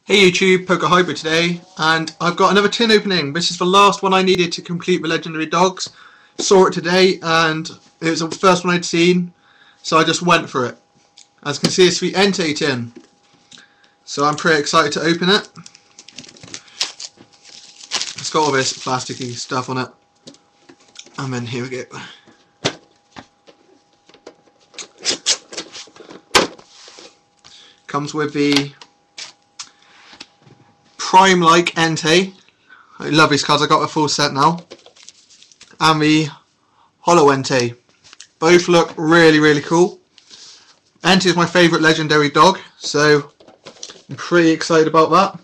Hey YouTube, PokeHybrid today, and I've got another tin opening. This is the last one I needed to complete the legendary dogs. Saw it today and it was the first one I'd seen, so I just went for it. As you can see, it's the Entei tin, so I'm pretty excited to open it. It's got all this plasticky stuff on it, and then here we go. Comes with the Prime-like Entei. I love these cards. I got a full set now. And the Holo Entei. Both look really cool. Entei is my favourite legendary dog, so I'm pretty excited about that.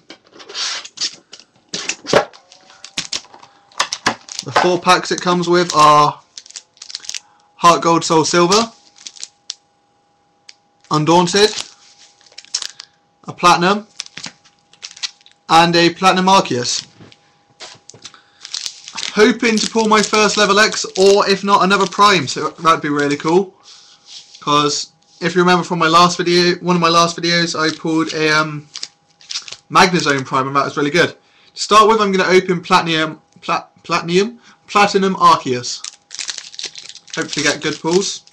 The 4 packs it comes with are Heart Gold, Soul Silver, Undaunted, a Platinum, and a Platinum Arceus. Hoping to pull my first level X, or if not, another Prime, so that'd be really cool. Because if you remember from my last video, one of my last videos, I pulled a Magnezone Prime, and that was really good. To start with, I'm going to open Platinum Arceus. Hopefully get good pulls.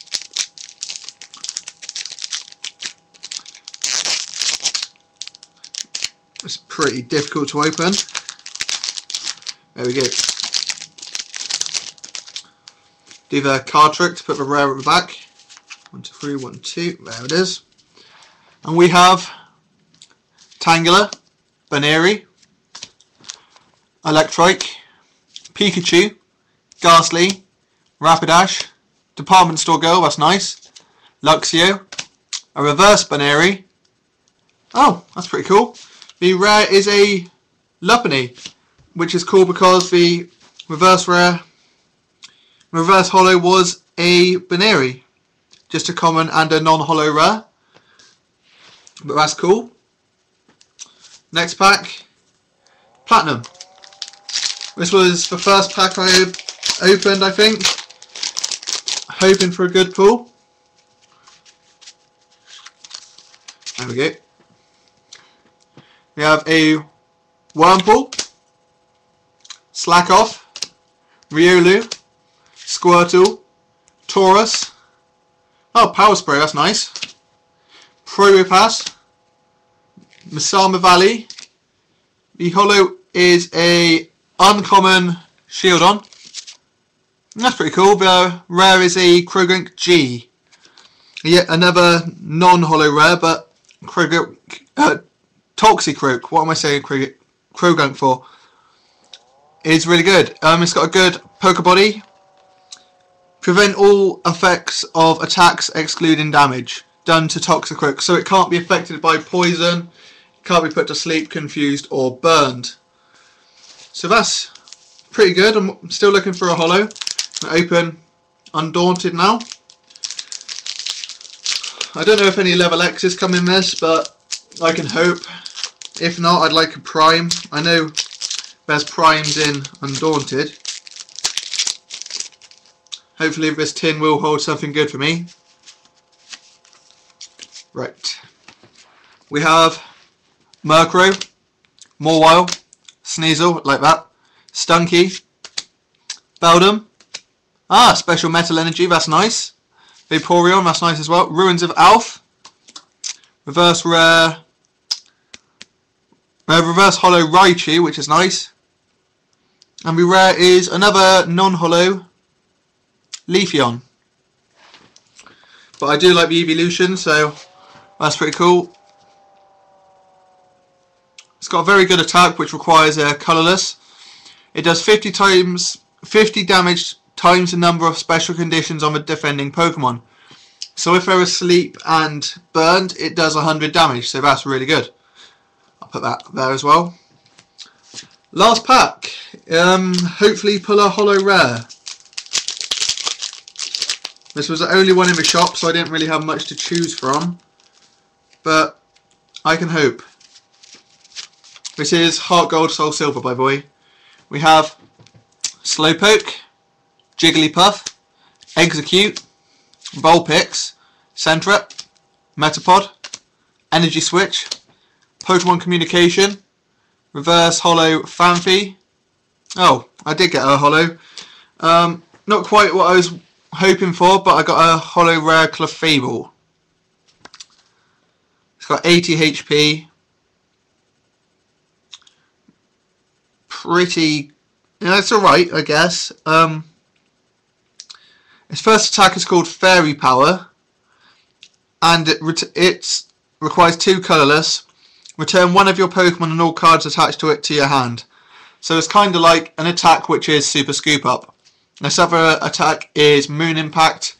It's pretty difficult to open. There we go. Do the card trick to put the rare at the back. 1, 2, 3, 1, 2. There it is. And we have Tangela, Baneri, Electrike, Pikachu, Ghastly, Rapidash, Department Store Girl, that's nice, Luxio, a reverse Baneri. Oh, that's pretty cool. The rare is a Lopunny, which is cool because the reverse holo was a Baneri, just a common and a non-holo rare, but that's cool. Next pack, Platinum. This was the first pack I opened, I think, hoping for a good pull. There we go. We have a Wurmple, Slackoff, Riolu, Squirtle, Taurus. Oh, Power Spray, that's nice. Probopass, Misama Valley. The holo is a uncommon Shieldon. That's pretty cool. The rare is a Krogunk G. Yet another non-holo rare, but Krogunk. Toxicroak, what am I saying Krogunk for? Is really good. It's got a good poker body. Prevent all effects of attacks excluding damage done to Toxicroak. So it can't be affected by poison, can't be put to sleep, confused, or burned. So that's pretty good. I'm still looking for a holo. I'm going to open Undaunted now. I don't know if any level X's come in this, but I can hope. If not, I'd like a Prime. I know there's Primes in Undaunted. Hopefully this tin will hold something good for me. Right. We have Murkrow, Mawile, Sneasel, like that, Stunky, Beldum. Ah, Special Metal Energy, that's nice. Vaporeon, that's nice as well. Ruins of Alph. Reverse rare. Reverse holo Raichu, which is nice. And the rare is another non-holo Leafeon. But I do like the evolution, so that's pretty cool. It's got a very good attack, which requires a colourless. It does 50 damage times the number of special conditions on the defending Pokemon. So if they're asleep and burned, it does 100 damage, so that's really good. I'll put that there as well. Last pack. Hopefully pull a holo rare. This was the only one in the shop, so I didn't really have much to choose from. But I can hope. This is Heart Gold, Soul Silver, by the way. We have Slowpoke, Jigglypuff, Execute, Vulpix, Sentret, Metapod, Energy Switch, Pokemon Communication, Reverse Holo Fanfi. Oh, I did get a Holo. Not quite what I was hoping for, but I got a Holo Rare Clefable. It's got 80 HP. Pretty, it's alright, I guess. Its first attack is called Fairy Power, and it requires 2 colourless. Return one of your Pokemon and all cards attached to it to your hand. So it's kind of like an attack which is Super Scoop Up. This other attack is Moon Impact,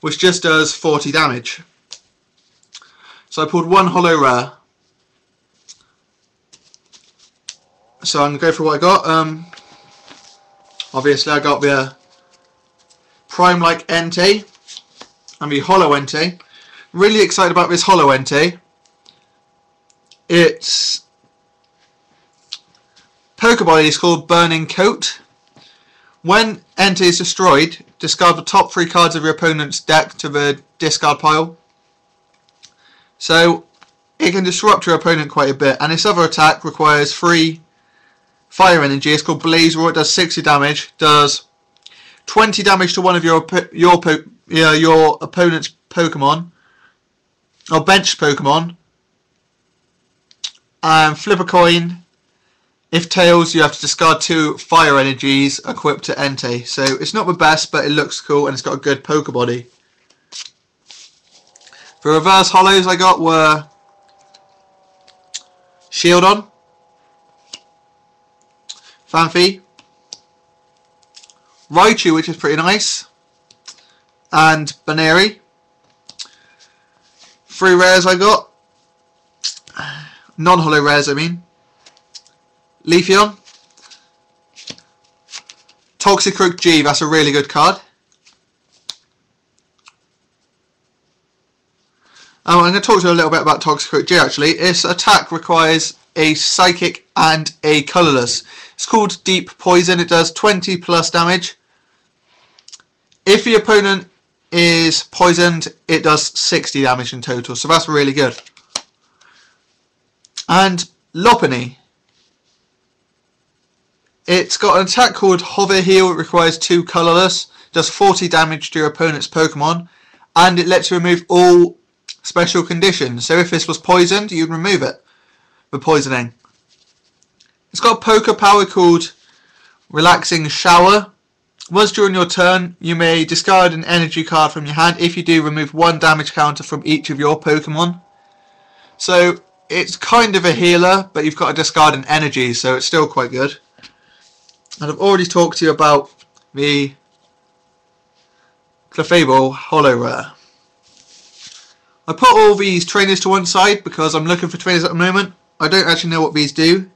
which just does 40 damage. So I pulled 1 Holo Rare. So I'm going to go for what I got. Obviously I got the Prime-like Entei and the Holo Entei. Really excited about this Holo Entei. Its Pokeball is called Burning Coat. When Entei is destroyed, discard the top 3 cards of your opponent's deck to the discard pile. So it can disrupt your opponent quite a bit, and this other attack requires 3 fire energy. It's called Blaze Roar. It does 60 damage, does 20 damage to one of your opponent's Pokemon, or bench Pokemon, and flip a coin. If tails, you have to discard 2 fire energies equipped to Entei. So it's not the best, but it looks cool and it's got a good Pokebody. The reverse holos I got were Shieldon, Fanfi, Raichu, which is pretty nice, and Baneri. 3 rares I got. Non-holo rares, I mean. Leafeon. Toxicroak G, that's a really good card. I'm going to talk to you a little bit about Toxicroak G actually. Its attack requires a Psychic and a Colourless. It's called Deep Poison. It does 20 plus damage. If the opponent is poisoned, it does 60 damage in total, so that's really good. And Lopunny. It's got an attack called Hover Heal. It requires 2 colourless, does 40 damage to your opponent's Pokemon, and it lets you remove all special conditions. So if this was poisoned, you'd remove it for poisoning. It's got a Poké Power called Relaxing Shower. Once during your turn, you may discard an energy card from your hand. If you do, remove 1 damage counter from each of your Pokemon. So it's kind of a healer, but you've got to discard an energy, so it's still quite good. And I've already talked to you about the Clefable Holo Rare. I put all these trainers to one side because I'm looking for trainers at the moment. I don't actually know what these do.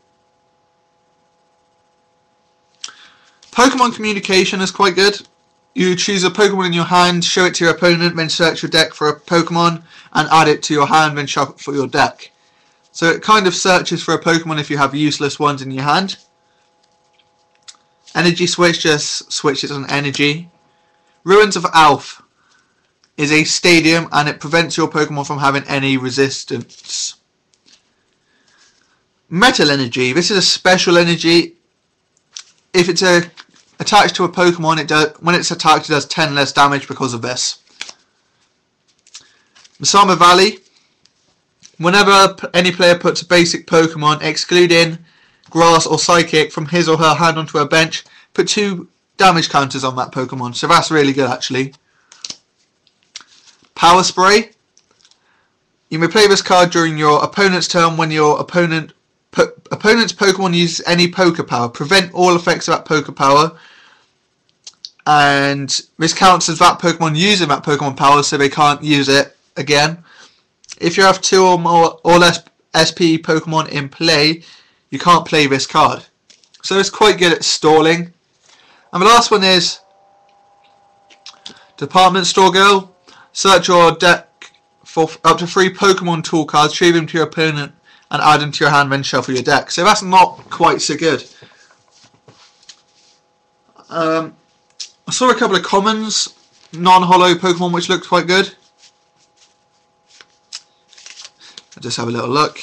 Pokemon Communication is quite good. You choose a Pokemon in your hand, show it to your opponent, then search your deck for a Pokemon and add it to your hand, then shuffle for your deck. So it kind of searches for a Pokemon if you have useless ones in your hand. Energy Switch just switches on energy. Ruins of Alph is a stadium and it prevents your Pokemon from having any resistance. Metal Energy. This is a special energy. If it's attached to a Pokemon, when it's attacked, it does 10 less damage because of this. Misama Valley. Whenever any player puts a basic Pokemon, excluding Grass or Psychic, from his or her hand onto a bench, put 2 damage counters on that Pokemon. So that's really good actually. Power Spray. You may play this card during your opponent's turn when your opponent's Pokemon uses any Poké Power. Prevent all effects of that Poké Power. And this counts as that Pokemon using that Pokemon Power, so they can't use it again. If you have 2 or more or less SP Pokemon in play, you can't play this card. So it's quite good at stalling. And the last one is Department Store Girl. Search your deck for up to 3 Pokemon tool cards, show them to your opponent and add them to your hand, then shuffle your deck. So that's not quite so good. I saw a couple of commons, non-holo Pokemon which looked quite good. I'll just have a little look.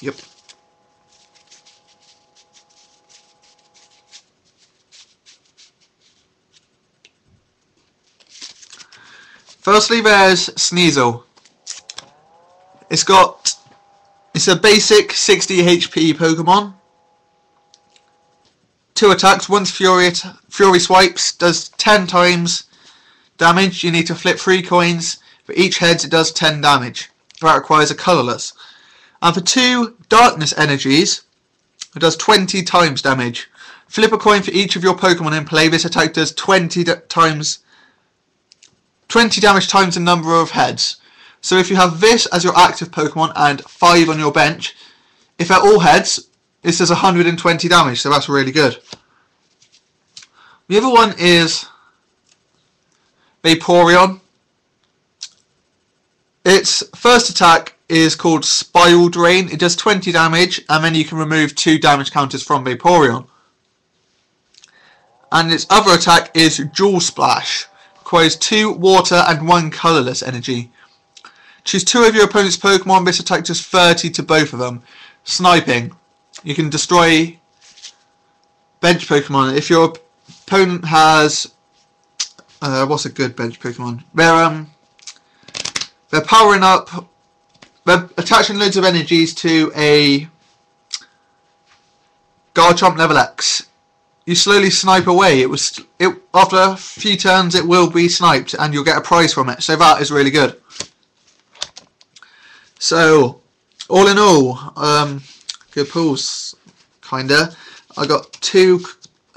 Yep. Firstly, there's Sneasel. It's a basic 60 HP Pokemon. 2 attacks, once Fury swipes, does 10 times damage. You need to flip 3 coins. For each heads it does 10 damage. That requires a colourless. And for 2 darkness energies, it does 20 times damage. Flip a coin for each of your Pokemon in play. This attack does 20 damage times the number of heads. So if you have this as your active Pokemon and 5 on your bench, if they're all heads, this does 120 damage, so that's really good. The other one is Vaporeon. Its first attack is called Spiral Drain. It does 20 damage, and then you can remove 2 damage counters from Vaporeon. And its other attack is Jewel Splash. Requires 2 water and 1 colourless energy. Choose 2 of your opponent's Pokemon. This attack does 30 to both of them. Sniping. You can destroy bench Pokemon. If your opponent has what's a good bench Pokemon? They're powering up. They're attaching loads of energies to a Garchomp level X. You slowly snipe away. After a few turns, it will be sniped, and you'll get a prize from it. So that is really good. So, all in all, good pulls, kinda. I got 2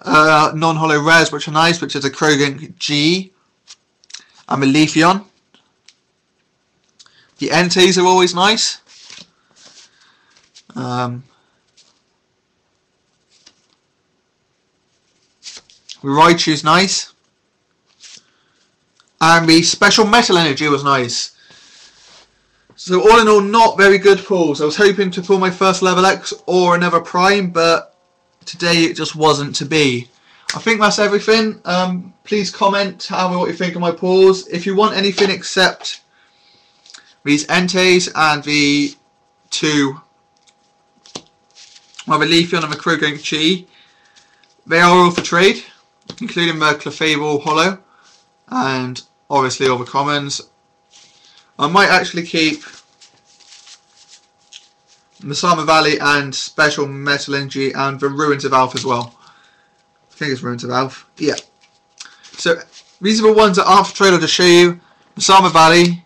non-holo rares, which are nice, which is a Krogunk G and a Leafeon. The Enteis are always nice. Raichu's nice. And the Special Metal Energy was nice. So all in all, not very good pulls. I was hoping to pull my first level X or another Prime, but today it just wasn't to be. I think that's everything. Please comment, tell me what you think of my pulls. If you want anything except these Enteis and the 2, well, the Leafeon and the Krogunk Chi, they are all for trade, including the Clefable Holo, and obviously all the commons. I might actually keep Masama Valley and Special Metal Energy and the Ruins of Alph as well. I think it's Ruins of Alph. Yeah. So these are the ones that aren't for trade. I'll just show you. Masama Valley,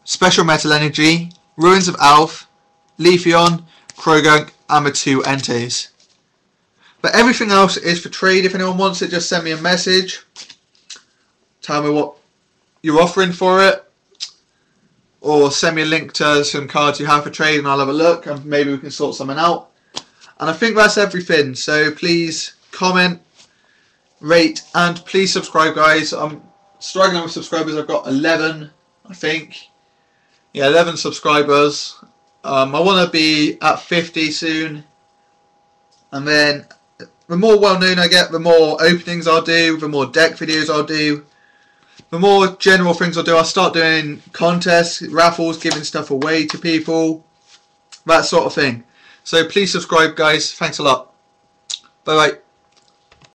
Special Metal Energy, Ruins of Alph, Leafeon, Krogunk, and the 2 Enteis. But everything else is for trade. If anyone wants it, just send me a message. Tell me what you're offering for it. Or send me a link to some cards you have for trade and I'll have a look and maybe we can sort something out. And I think that's everything. So please comment, rate, and please subscribe, guys. I'm struggling with subscribers. I've got 11, I think. Yeah, 11 subscribers. I want to be at 50 soon. And then the more well known I get, the more openings I'll do, the more deck videos I'll do. The more general things I'll do. I'll start doing contests, raffles, giving stuff away to people, that sort of thing. So please subscribe, guys. Thanks a lot. Bye bye.